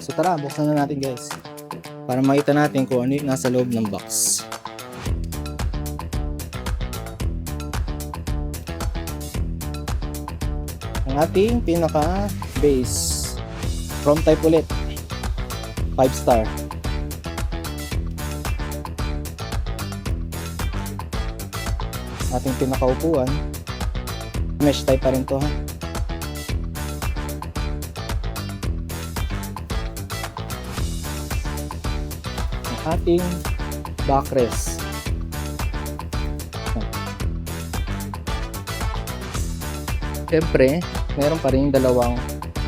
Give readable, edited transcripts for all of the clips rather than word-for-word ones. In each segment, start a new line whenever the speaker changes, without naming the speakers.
So tara, buksan na natin guys. Para makita natin kung ano yung nasa loob ng box. Ang ating pinaka base. Chrome type ulit. 5 star. Ating pinakaupuan. Mesh type pa rin to ha. Ang ating backrest. Siyempre, meron pa rin dalawang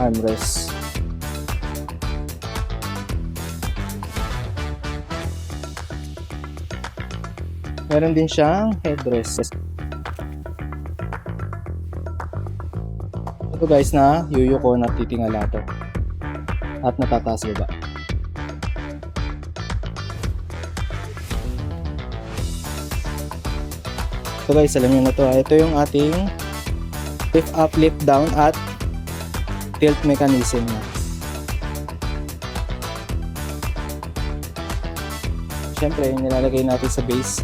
armrest. Meron din siyang headrest. Ito guys na yuyuko na titingala to. At natataas baba. Ito guys, alam nyo na to. Ito yung ating lift up, lift down at tilt mechanism na. Siyempre, nilalagay natin sa base.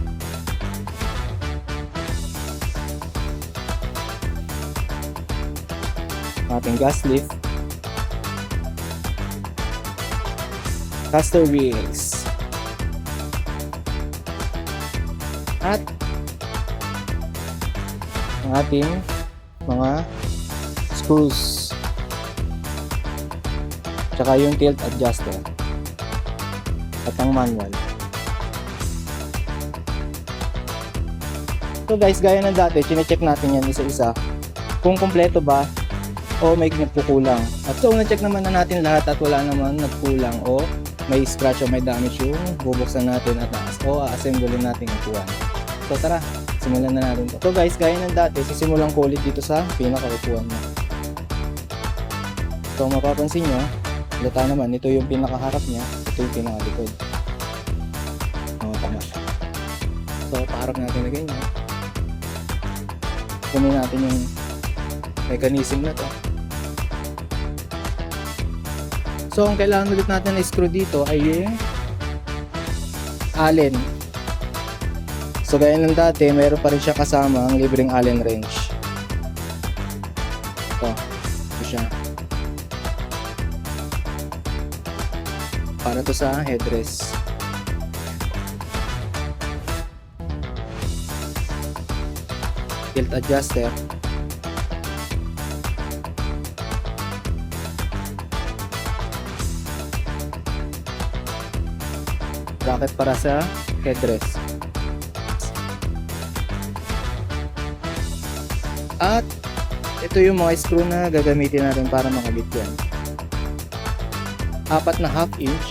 Ating gas lift, caster wheels, at ang ating mga screws, tsaka yung tilt adjuster at ang manual. So guys, gaya ng dati, chinecheck natin yan isa-isa kung kumpleto ba o may nagkukulang. At so na-check naman na natin lahat at wala naman nagkulang o may scratch o may damage yung bubuksan natin at taas o a-assemble natin ang upuan. So tara, simulan na natin to. So guys, gaya ng dati, sisimulan ko ulit dito sa pinaka-upuan niya. So mapapansin nyo, lata naman, ito yung pinakaharap niya, ito yung pinakalikod. Tama. So paharap natin na ganyan. Kunin natin yung mechanism na to. So ang kailangan ulit natin na screw dito ay yung Allen. So gaya ng dati, mayroon pa rin siya kasama ang libreng Allen wrench. Ito siya. Para to sa headrest. Tilt adjuster. Bracket para sa headrest. At ito yung mga screw na gagamitin natin para makabit yan. 4.5 inch.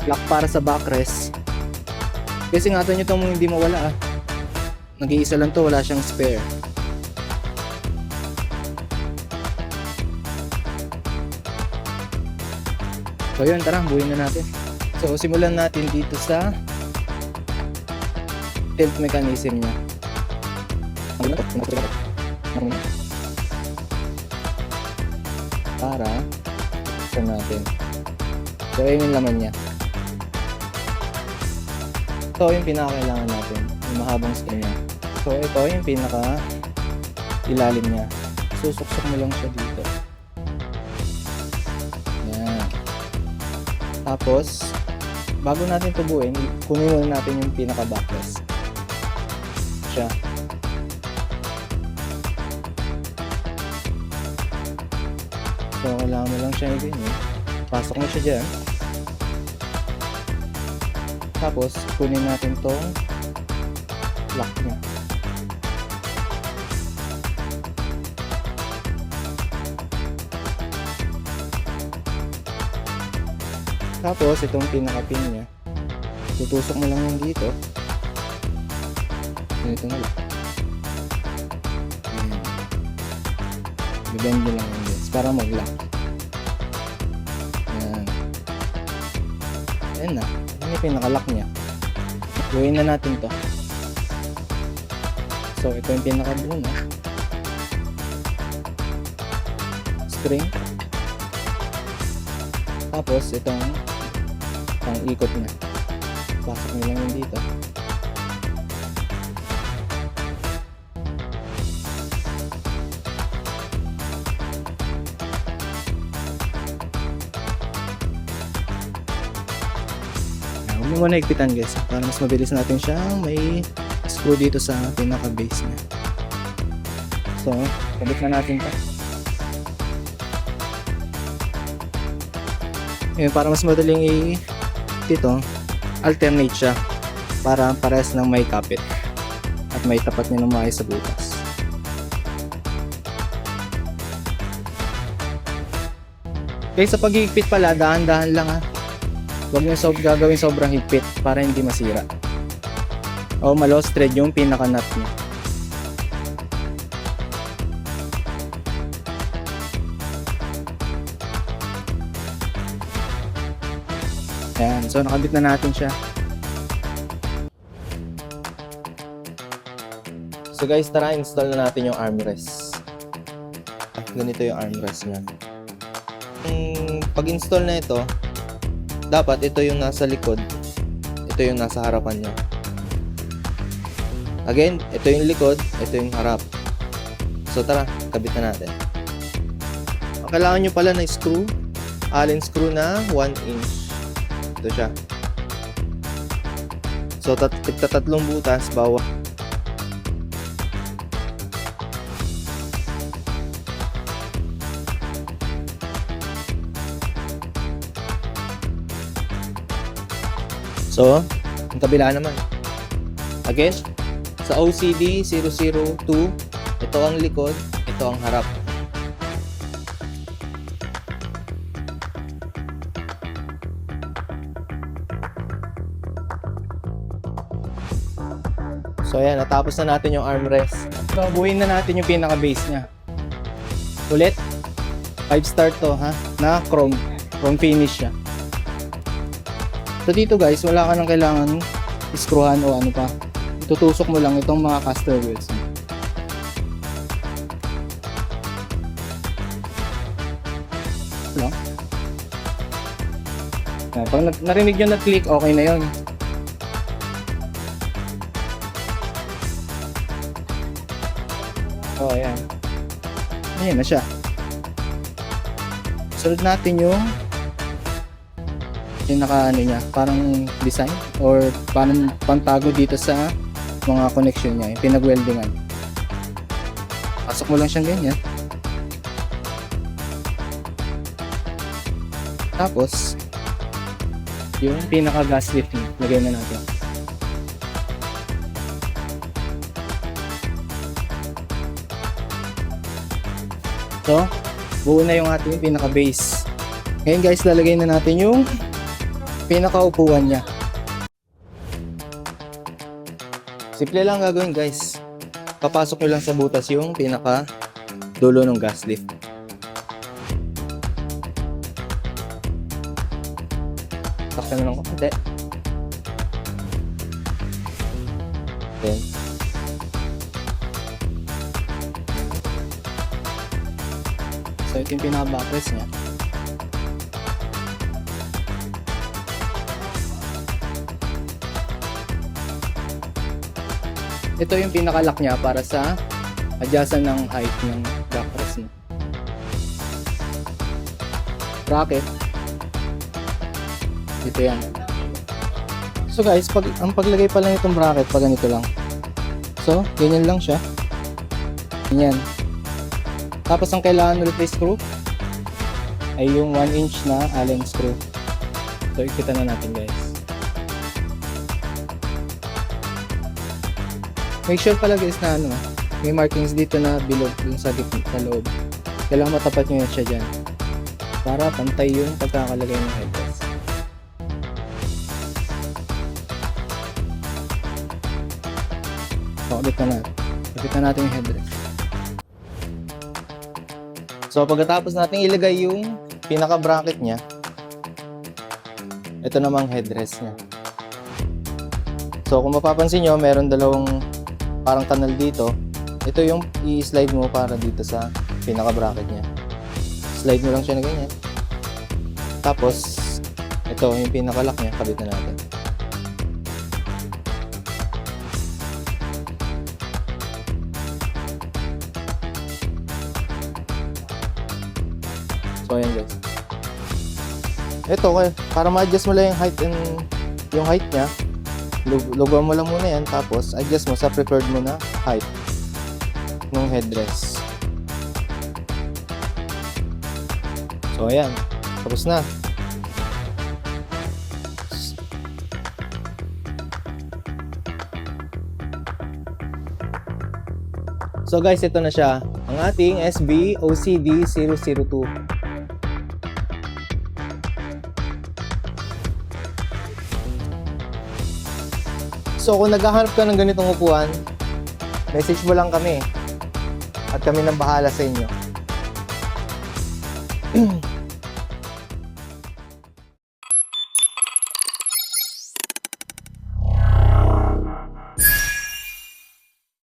Lock para sa backrest. Kasi ingatan nyo itong hindi mawala Nag-iisa lang to, wala siyang spare. So yun, tara, buuin na natin. So simulan natin dito sa tilt mechanism niya. Para sa natin. So yun yung laman niya. Ito yung pinakakailangan natin, yung mahabang screw niya. So ito yung pinaka ilalim niya. Susuksok mo lang siya dito. Tapos, bago natin tubuin, kunin muna natin yung pinaka-backrest. Siya. So, kailangan mo lang siya i-ganyan. Pasok mo siya dyan. Tapos, kunin natin tong lock niya. Tapos, itong pinaka-pin niya, tutusok mo lang yung dito. Ganito na lang. Bibend mo lang yung dito para mag-lock. Ayan. Ayan na. Ayan yung pinaka-lock niya. Gawin na natin to. So, ito yung pinaka-blue na. spring. Tapos itong pang ikot niya. Pasok nyo lang yun dito. Huwag nyo muna higpitan guys, para mas mabilis natin siyang may screw dito sa pinaka base niya. So, kabit na natin ito. Ngayon, para mas madaling dito, alternate siya para parehas ng may kapit at may tapat niya ng maayos sa butas. Okay, sa paghihigpit pala, dahan-dahan lang ha. Huwag nyo gagawin sobrang higpit para hindi masira. O ma-lost thread yung pinaka-nut niya. Ayan, so nakabit na natin siya. So guys, tara install na natin yung armrest. Ganito yung armrest niya. Pag-install na ito, dapat ito yung nasa likod, ito yung nasa harapan niya. Again, ito yung likod, ito yung harap. So tara, kabit na natin. Kailangan nyo pala na screw, Allen screw na 1 inch. Ito siya. So tatlong butas bawat. So, ang kabila naman. Again, sa OCD 002, ito ang likod, ito ang harap. So, ayan, natapos na natin yung armrest. So, buuin na natin yung pinaka-base niya. Ulit, 5-star to, ha? Na chrome finish siya. So dito guys, wala ka nang kailangan iskruhan o ano pa. Tutusok mo lang itong mga caster wheels. No? Pag narinig yun na click, okay na yun. Oh, ayan. Ayan na siya. Sunod natin yung pinaka ano niya, parang design or parang pantago dito sa mga connection niya, yung pinag-weldingan. Pasok mo lang siyang ganyan. Tapos yung pinaka gas lift niya, lagay na natin. So, buo na yung ating pinaka base. Ngayon guys, lalagay na natin yung pinakaupuan niya. Simple lang gagawin guys. Papasok nyo lang sa butas yung pinaka dulo ng gas lift. Takpan na lang konti. Then so ito yung pinaka-backrest niya. Ito yung pinaka-lock niya para sa adjustan ng height ng backrest niya. Bracket. Dito yan. So guys, ang paglagay pa lang itong bracket, pag ganito lang. So, ganyan lang siya. Ganyan. Tapos ang kailangan ulit na screw ay yung 1 inch na Allen screw. So, ikita na natin guys. Make sure pala guys na ano, may markings dito na bilog dun sa gitna, sa loob. Kailangan matapat nyo siya dyan para pantay yung pagkakalagay ng headrest. Pakabit na natin. Pakabit na natin yung headrest. So pagkatapos natin ilagay yung pinaka-bracket nya, ito namang headrest nya. So kung mapapansin nyo, meron dalawang parang tunnel dito. Ito yung i-slide mo para dito sa pinaka-bracket nya. Slide mo lang siya na ganyan. Tapos, ito yung pinaka-lock niya, kabit na natin. So, ayan guys. Ito, para ma-adjust mo lang yung height niya, luguan mo lang muna yan, tapos adjust mo sa preferred mo na height ng headrest. So, ayan. Tapos na. So guys, ito na siya. Ang ating SB OCD 002. So kung naghahanap ka ng ganitong upuan, message mo lang kami at kami nang bahala sa inyo.